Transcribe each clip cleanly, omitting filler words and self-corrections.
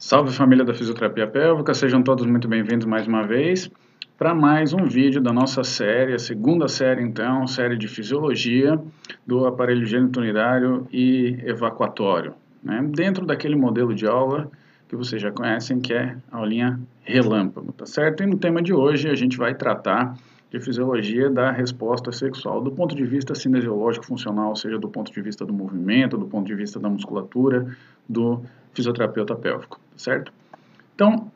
Salve família da Fisioterapia Pélvica, sejam todos muito bem-vindos mais uma vez para mais um vídeo da nossa série, a segunda série então, série de Fisiologia do aparelho genitourinary e evacuatório, né? Dentro daquele modelo de aula que vocês já conhecem, que é a aulinha relâmpago, tá certo? E no tema de hoje a gente vai tratar de fisiologia da resposta sexual, do ponto de vista cinesiológico funcional, ou seja, do ponto de vista do movimento, do ponto de vista da musculatura, do fisioterapeuta pélvico, certo? Então,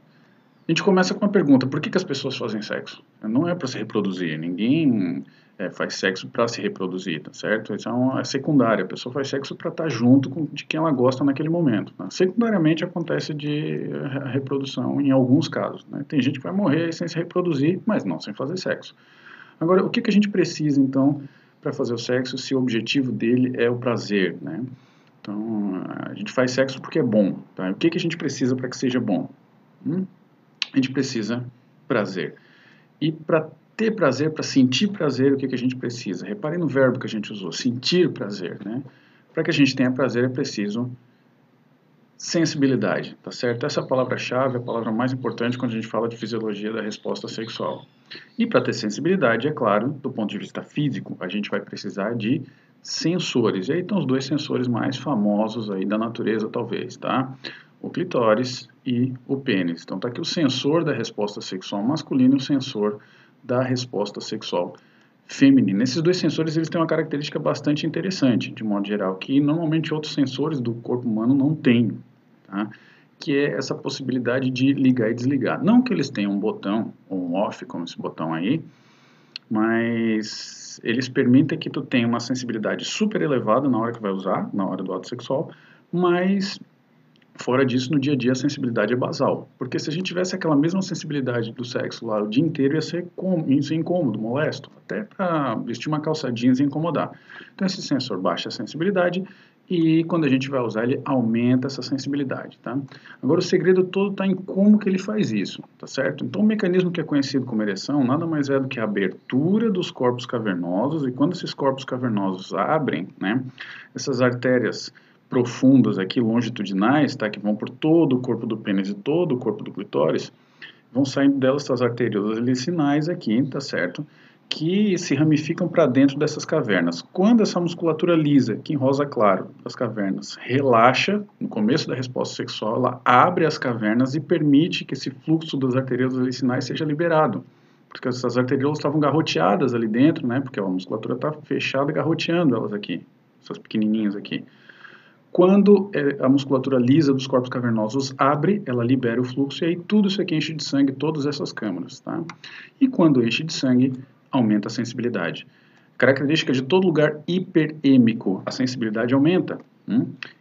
a gente começa com uma pergunta: por que as pessoas fazem sexo? Não é para se reproduzir, ninguém faz sexo para se reproduzir, tá certo? Isso é secundário, a pessoa faz sexo para estar junto de quem ela gosta naquele momento. Né? Secundariamente acontece de reprodução em alguns casos. Né? Tem gente que vai morrer sem se reproduzir, mas não sem fazer sexo. Agora, o que a gente precisa então para fazer o sexo se o objetivo dele é o prazer, né? Então, a gente faz sexo porque é bom, tá? O que a gente precisa para que seja bom? A gente precisa prazer. E para ter prazer, para sentir prazer, o que a gente precisa? Reparem no verbo que a gente usou, sentir prazer, né? Para que a gente tenha prazer é preciso sensibilidade, tá certo? Essa é a palavra-chave, a palavra mais importante quando a gente fala de fisiologia da resposta sexual. E para ter sensibilidade, é claro, do ponto de vista físico, a gente vai precisar de sensores. E aí estão os dois sensores mais famosos aí da natureza, talvez, tá? O clitóris e o pênis. Então tá aqui o sensor da resposta sexual masculina e o sensor da resposta sexual feminina. Esses dois sensores eles têm uma característica bastante interessante, de modo geral, que normalmente outros sensores do corpo humano não têm, tá? Que é essa possibilidade de ligar e desligar. Não que eles tenham um botão, ou um off, como esse botão aí, mas eles permitem que tu tenha uma sensibilidade super elevada na hora que vai usar, na hora do ato sexual, mas fora disso, no dia a dia, a sensibilidade é basal. Porque se a gente tivesse aquela mesma sensibilidade do sexo lá o dia inteiro, ia ser incômodo, molesto. Até para vestir uma calça jeans e incomodar. Então, esse sensor baixa a sensibilidade e quando a gente vai usar, ele aumenta essa sensibilidade, tá? Agora, o segredo todo está em como que ele faz isso, tá certo? Então, o mecanismo que é conhecido como ereção nada mais é do que a abertura dos corpos cavernosos e quando esses corpos cavernosos abrem, né, essas artérias profundas aqui, longitudinais, tá, que vão por todo o corpo do pênis e todo o corpo do clitóris, vão saindo delas essas arteriolas licinais aqui, tá certo? Que se ramificam para dentro dessas cavernas. Quando essa musculatura lisa, aqui em rosa claro, das cavernas, relaxa, no começo da resposta sexual, ela abre as cavernas e permite que esse fluxo das arteriolas licinais seja liberado. Porque essas arteriolas estavam garroteadas ali dentro, né? Porque a musculatura está fechada, garroteando elas aqui, essas pequenininhas aqui. Quando a musculatura lisa dos corpos cavernosos abre, ela libera o fluxo e aí tudo isso aqui enche de sangue, todas essas câmaras, tá? E quando enche de sangue, aumenta a sensibilidade. Característica de todo lugar hiperêmico, a sensibilidade aumenta.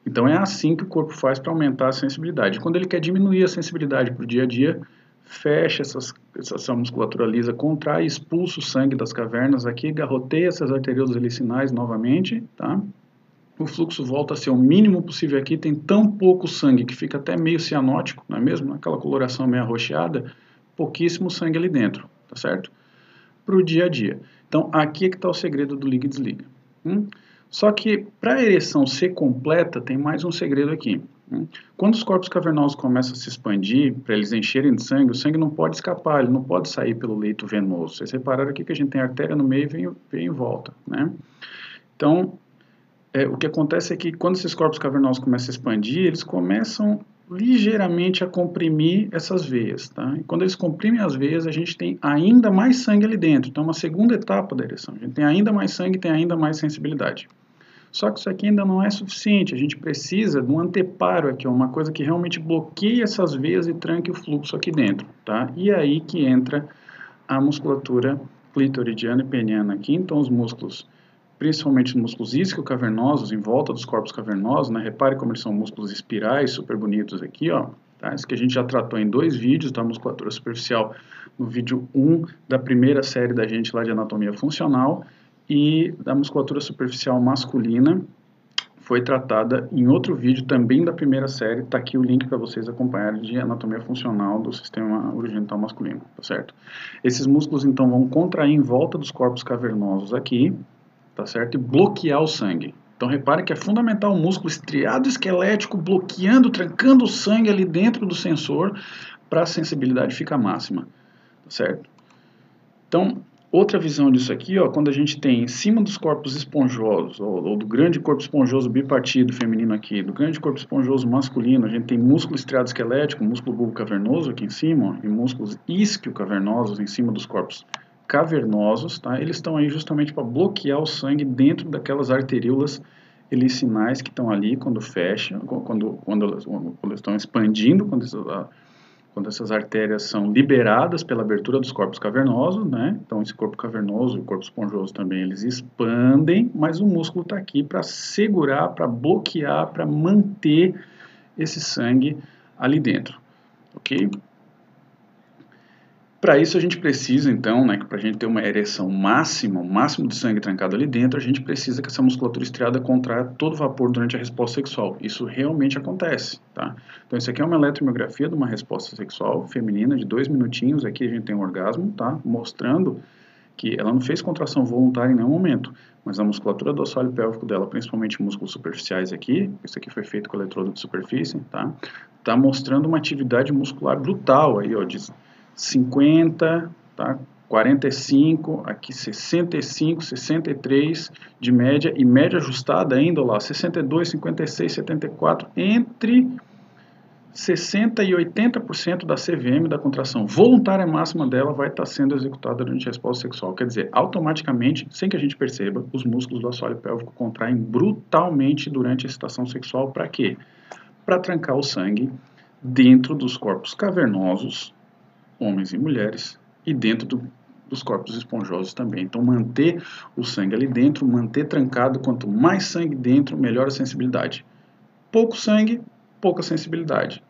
Então é assim que o corpo faz para aumentar a sensibilidade. Quando ele quer diminuir a sensibilidade para o dia a dia, fecha essa musculatura lisa, contrai, expulsa o sangue das cavernas aqui, garroteia essas arteriolas licinais novamente, tá? O fluxo volta a ser o mínimo possível aqui, tem tão pouco sangue que fica até meio cianótico, não é mesmo? Aquela coloração meio arroxeada, pouquíssimo sangue ali dentro, tá certo? Para o dia a dia. Então, aqui é que está o segredo do liga e desliga. Só que, para a ereção ser completa, tem mais um segredo aqui. Quando os corpos cavernosos começam a se expandir, para eles encherem de sangue, o sangue não pode escapar, ele não pode sair pelo leito venoso. Vocês repararam aqui que a gente tem artéria no meio e vem em volta, né? Então, o que acontece é que quando esses corpos cavernosos começam a expandir, eles começam ligeiramente a comprimir essas veias, tá? E quando eles comprimem as veias, a gente tem ainda mais sangue ali dentro. Então, uma segunda etapa da ereção. A gente tem ainda mais sangue, tem ainda mais sensibilidade. Só que isso aqui ainda não é suficiente. A gente precisa de um anteparo aqui, uma coisa que realmente bloqueie essas veias e tranque o fluxo aqui dentro, tá? E aí que entra a musculatura clitoridiana e peniana aqui. Então, os músculos, principalmente os músculos isquiocavernosos, em volta dos corpos cavernosos, né? Repare como eles são músculos espirais, super bonitos aqui, ó. Tá? Isso que a gente já tratou em 2 vídeos da musculatura superficial, no vídeo 1 da primeira série da gente lá de anatomia funcional, e da musculatura superficial masculina, foi tratada em outro vídeo também da primeira série, tá aqui o link para vocês acompanharem de anatomia funcional do sistema urogenital masculino, tá certo? Esses músculos então vão contrair em volta dos corpos cavernosos aqui, tá certo? E bloquear o sangue. Então repare que é fundamental o músculo estriado esquelético bloqueando, trancando o sangue ali dentro do sensor para a sensibilidade ficar máxima, tá certo? Então, outra visão disso aqui, ó, quando a gente tem em cima dos corpos esponjosos, ou do grande corpo esponjoso bipartido feminino aqui, do grande corpo esponjoso masculino, a gente tem músculo estriado esquelético, músculo bulbo cavernoso aqui em cima, ó, e músculos isquio-cavernosos em cima dos corpos cavernosos, tá? Eles estão aí justamente para bloquear o sangue dentro daquelas arteríolas helicinais que estão ali quando fecha, quando elas estão expandindo, quando essas artérias são liberadas pela abertura dos corpos cavernosos, né? Então esse corpo cavernoso e o corpo esponjoso também, eles expandem, mas o músculo está aqui para segurar, para bloquear, para manter esse sangue ali dentro, ok? Para isso a gente precisa, então, né, para a gente ter uma ereção máxima, o máximo de sangue trancado ali dentro, a gente precisa que essa musculatura estriada contraia todo vapor durante a resposta sexual. Isso realmente acontece, tá? Então isso aqui é uma eletromiografia de uma resposta sexual feminina de 2 minutinhos, aqui a gente tem um orgasmo, tá? Mostrando que ela não fez contração voluntária em nenhum momento, mas a musculatura do assoalho pélvico dela, principalmente músculos superficiais aqui, isso aqui foi feito com eletrodo de superfície, tá? Tá mostrando uma atividade muscular brutal aí, ó, de 50, tá? 45, aqui 65, 63 de média, e média ajustada ainda, lá, 62, 56, 74, entre 60% e 80% da CVM, da contração voluntária máxima dela, vai estar sendo executada durante a resposta sexual. Quer dizer, automaticamente, sem que a gente perceba, os músculos do assoalho pélvico contraem brutalmente durante a excitação sexual. Para quê? Para trancar o sangue dentro dos corpos cavernosos, homens e mulheres, e dentro dos corpos esponjosos também. Então, manter o sangue ali dentro, manter trancado, quanto mais sangue dentro, melhor a sensibilidade. Pouco sangue, pouca sensibilidade.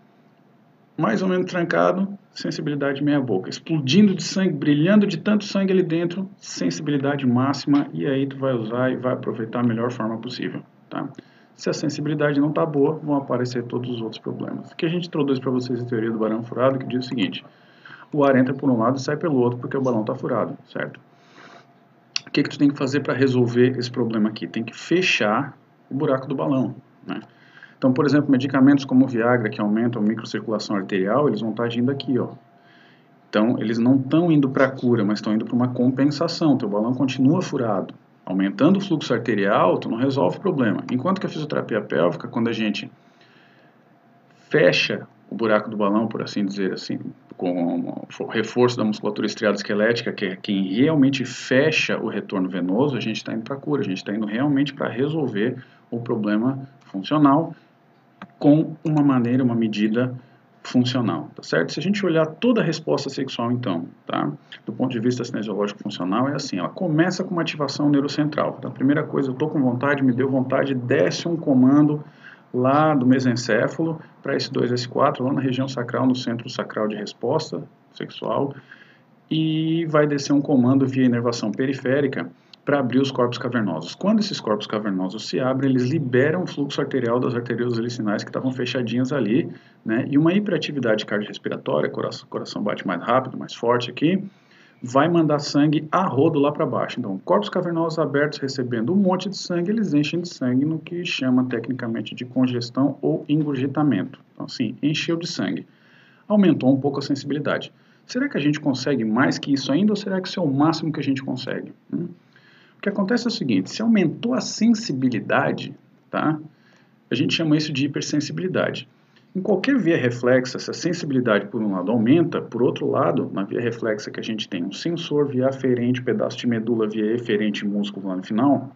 Mais ou menos trancado, sensibilidade meia boca. Explodindo de sangue, brilhando de tanto sangue ali dentro, sensibilidade máxima, e aí tu vai usar e vai aproveitar a melhor forma possível, tá? Se a sensibilidade não está boa, vão aparecer todos os outros problemas. Aqui a gente introduz para vocês a teoria do barão furado, que diz o seguinte: o ar entra por um lado e sai pelo outro porque o balão está furado, certo? O que tu tem que fazer para resolver esse problema aqui? Tem que fechar o buraco do balão, né? Então, por exemplo, medicamentos como o Viagra, que aumentam a microcirculação arterial, eles vão estar agindo aqui, ó. Então, eles não estão indo para a cura, mas estão indo para uma compensação. Teu balão continua furado. Aumentando o fluxo arterial, tu não resolve o problema. Enquanto que a fisioterapia pélvica, quando a gente fecha o buraco do balão, por assim dizer, assim, com o reforço da musculatura estriada esquelética, que é quem realmente fecha o retorno venoso, a gente está indo para a cura, a gente está indo realmente para resolver o problema funcional com uma maneira, uma medida funcional, tá certo? Se a gente olhar toda a resposta sexual, então, tá? Do ponto de vista cinesiológico funcional, é assim, ela começa com uma ativação neurocentral. Então, a primeira coisa, eu tô com vontade, me deu vontade, desce um comando lá do mesencéfalo para S2, S4, lá na região sacral, no centro sacral de resposta sexual, e vai descer um comando via inervação periférica para abrir os corpos cavernosos. Quando esses corpos cavernosos se abrem, eles liberam o fluxo arterial das arteriosas helicinais que estavam fechadinhas ali, né? E uma hiperatividade cardiorrespiratória, coração bate mais rápido, mais forte aqui, vai mandar sangue a rodo lá para baixo. Então, corpos cavernosos abertos recebendo um monte de sangue, eles enchem de sangue no que chama tecnicamente de congestão ou engurgitamento. Então, assim, encheu de sangue. Aumentou um pouco a sensibilidade. Será que a gente consegue mais que isso ainda ou será que isso é o máximo que a gente consegue? O que acontece é o seguinte, se aumentou a sensibilidade, tá? A gente chama isso de hipersensibilidade. Em qualquer via reflexa, se a sensibilidade por um lado aumenta, por outro lado, na via reflexa que a gente tem um sensor, via aferente, pedaço de medula, via eferente músculo lá no final,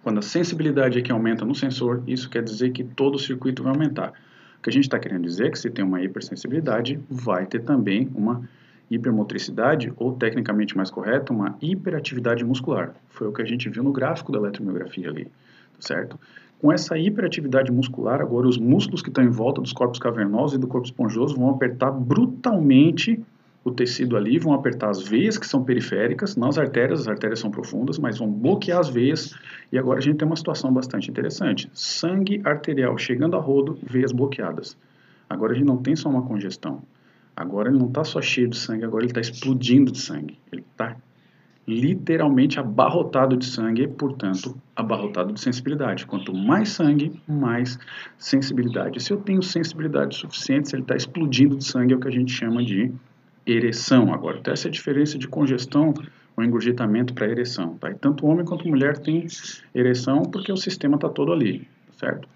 quando a sensibilidade aqui aumenta no sensor, isso quer dizer que todo o circuito vai aumentar. O que a gente está querendo dizer é que se tem uma hipersensibilidade, vai ter também uma hipermotricidade, ou tecnicamente mais correto, uma hiperatividade muscular. Foi o que a gente viu no gráfico da eletromiografia ali, certo? Com essa hiperatividade muscular, agora os músculos que estão em volta dos corpos cavernosos e do corpo esponjoso vão apertar brutalmente o tecido ali, vão apertar as veias que são periféricas, não as artérias são profundas, mas vão bloquear as veias, e agora a gente tem uma situação bastante interessante. Sangue arterial chegando a rodo, veias bloqueadas. Agora a gente não tem só uma congestão. Agora ele não está só cheio de sangue, agora ele está explodindo de sangue. Ele está literalmente abarrotado de sangue e, portanto, abarrotado de sensibilidade. Quanto mais sangue, mais sensibilidade. Se eu tenho sensibilidade suficiente, se ele está explodindo de sangue, é o que a gente chama de ereção. Agora, então essa é a diferença de congestão ou engurgitamento para ereção. Tá? E tanto homem quanto mulher tem ereção porque o sistema está todo ali, certo?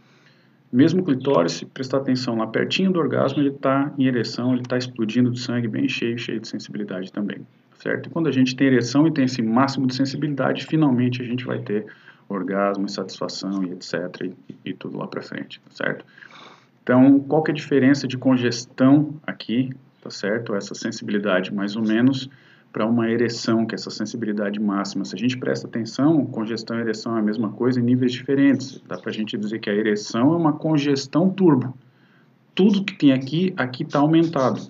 Mesmo o clitóris, se prestar atenção lá pertinho do orgasmo, ele está em ereção, ele está explodindo de sangue, bem cheio, cheio de sensibilidade também, certo? E quando a gente tem ereção e tem esse máximo de sensibilidade, finalmente a gente vai ter orgasmo e satisfação e etc. E tudo lá para frente, certo? Então, qual que é a diferença de congestão aqui, tá certo? Essa sensibilidade mais ou menos para uma ereção, que é essa sensibilidade máxima. Se a gente presta atenção, congestão e ereção é a mesma coisa em níveis diferentes. Dá para a gente dizer que a ereção é uma congestão turbo. Tudo que tem aqui está aumentado.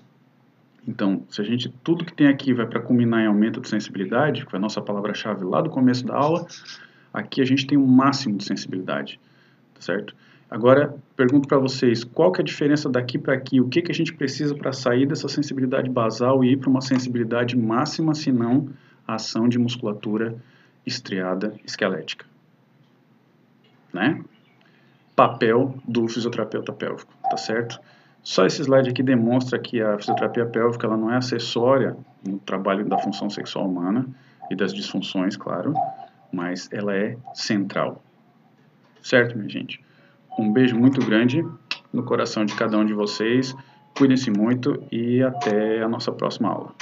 Então, se a gente, tudo que tem aqui vai para culminar em aumento de sensibilidade, que foi a nossa palavra-chave lá do começo da aula, aqui a gente tem um máximo de sensibilidade, tá certo? Agora, pergunto para vocês, qual que é a diferença daqui para aqui? O que, que a gente precisa para sair dessa sensibilidade basal e ir para uma sensibilidade máxima, se não a ação de musculatura estriada esquelética? Né? Papel do fisioterapeuta pélvico, tá certo? Só esse slide aqui demonstra que a fisioterapia pélvica ela não é acessória no trabalho da função sexual humana e das disfunções, claro, mas ela é central. Certo, minha gente? Um beijo muito grande no coração de cada um de vocês. Cuidem-se muito e até a nossa próxima aula.